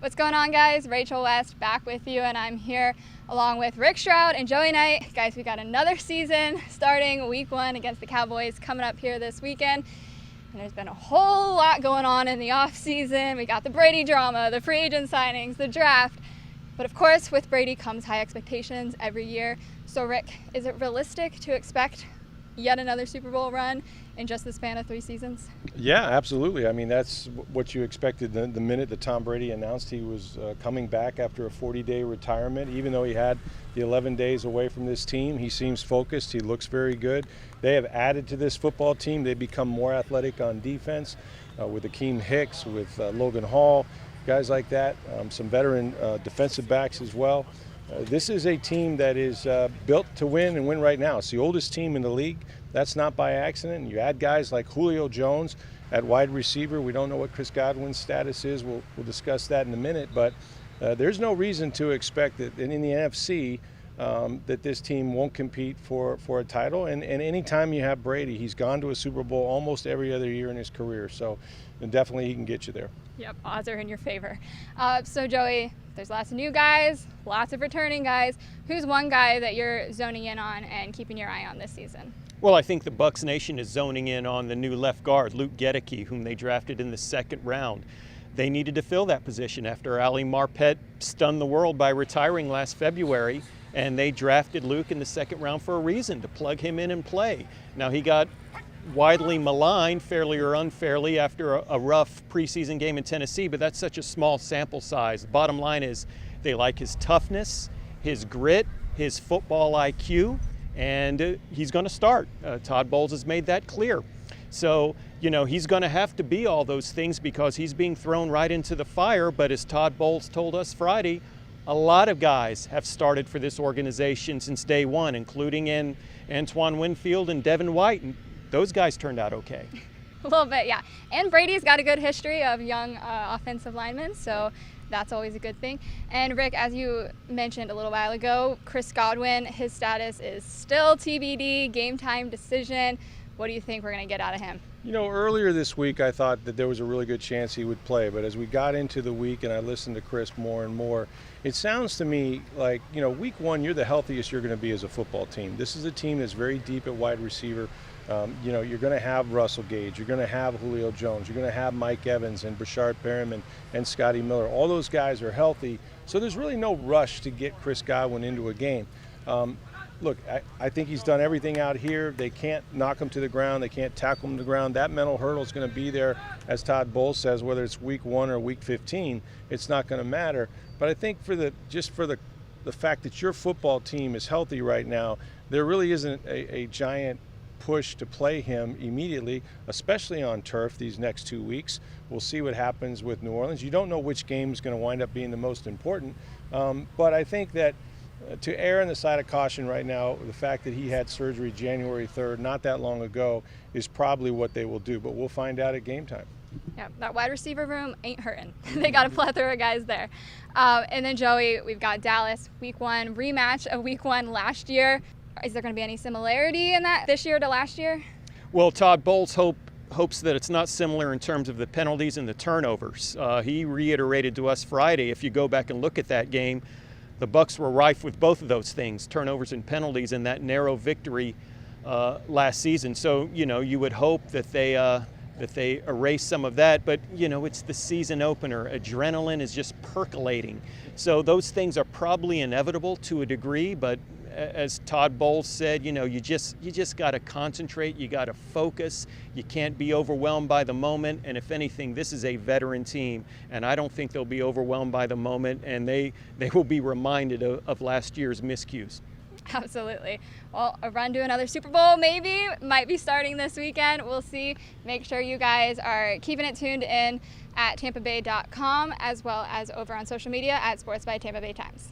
What's going on, guys? Rachel West back with you, and I'm here along with Rick Stroud and Joey Knight. Guys, we got another season starting week 1 against the Cowboys coming up here this weekend. And there's been a whole lot going on in the off season. We got the Brady drama, the free agent signings, the draft. But of course, with Brady comes high expectations every year. So Rick, is it realistic to expect yet another Super Bowl run in just the span of 3 seasons? Yeah, absolutely. I mean, that's what you expected the minute that Tom Brady announced he was coming back after a 40-day retirement. Even though he had the 11 days away from this team, he seems focused. He looks very good. They have added to this football team. They've become more athletic on defense with Akeem Hicks, with Logan Hall, guys like that, some veteran defensive backs as well. This is a team that is built to win and win right now. It's the oldest team in the league. That's not by accident. You add guys like Julio Jones at wide receiver. We don't know what Chris Godwin's status is. We'll discuss that in a minute. But there's no reason to expect that in the NFC that this team won't compete for a title. And anytime you have Brady, he's gone to a Super Bowl almost every other year in his career. So definitely he can get you there. Yep, odds are in your favor. So Joey, there's lots of new guys, lots of returning guys. Who's one guy that you're zoning in on and keeping your eye on this season? Well, I think the Bucs Nation is zoning in on the new left guard, Luke Gedeke, whom they drafted in the 2nd round. They needed to fill that position after Ali Marpet stunned the world by retiring last February, and they drafted Luke in the 2nd round for a reason, to plug him in and play. Now, he got widely maligned, fairly or unfairly, after a rough preseason game in Tennessee, but that's such a small sample size. The bottom line is they like his toughness, his grit, his football IQ, and he's going to start. Todd Bowles has made that clear. So, you know, he's going to have to be all those things because he's being thrown right into the fire. But as Todd Bowles told us Friday, a lot of guys have started for this organization since day one, including in Antoine Winfield and Devin White. And those guys turned out okay. A little bit, yeah. And Brady's got a good history of young offensive linemen, so that's always a good thing. And Rick, as you mentioned a little while ago, Chris Godwin, his status is still TBD, game time decision. What do you think we're going to get out of him? You know, earlier this week I thought that there was a really good chance he would play, but as we got into the week and I listened to Chris more and more, it sounds to me like, you know, week 1 you're the healthiest you're going to be as a football team. This is a team that's very deep at wide receiver. You know, you're going to have Russell Gage, you're going to have Julio Jones, you're going to have Mike Evans and Brashard Perriman and Scotty Miller. All those guys are healthy, so there's really no rush to get Chris Godwin into a game. Look, I think he's done everything out here. They can't knock him to the ground. They can't tackle him to the ground. That mental hurdle is going to be there, as Todd Bowles says, whether it's week 1 or week 15, it's not going to matter. But I think for the fact that your football team is healthy right now, there really isn't a giant push to play him immediately, especially on turf these next 2 weeks. We'll see what happens with New Orleans. You don't know which game is going to wind up being the most important, but I think that to err on the side of caution right now, the fact that he had surgery January 3rd, not that long ago, is probably what they will do, but we'll find out at game time. Yeah, that wide receiver room ain't hurting. They got a plethora of guys there. And then Joey, we've got Dallas, week 1, rematch of week 1 last year. Is there going to be any similarity in that this year to last year? Well, Todd Bowles hopes that it's not similar in terms of the penalties and the turnovers. He reiterated to us Friday, if you go back and look at that game, the Bucs were rife with both of those things, turnovers and penalties, in that narrow victory last season. So, you know, you would hope that they erase some of that, but, you know, it's the season opener. Adrenaline is just percolating. So those things are probably inevitable to a degree, but as Todd Bowles said, you know, you just got to concentrate, you got to focus, you can't be overwhelmed by the moment, and if anything, this is a veteran team, and I don't think they'll be overwhelmed by the moment, and they will be reminded of last year's miscues. Absolutely. Well, a run to another Super Bowl maybe might be starting this weekend. We'll see. Make sure you guys are keeping it tuned in at tampabay.com, as well as over on social media at Sports by Tampa Bay Times.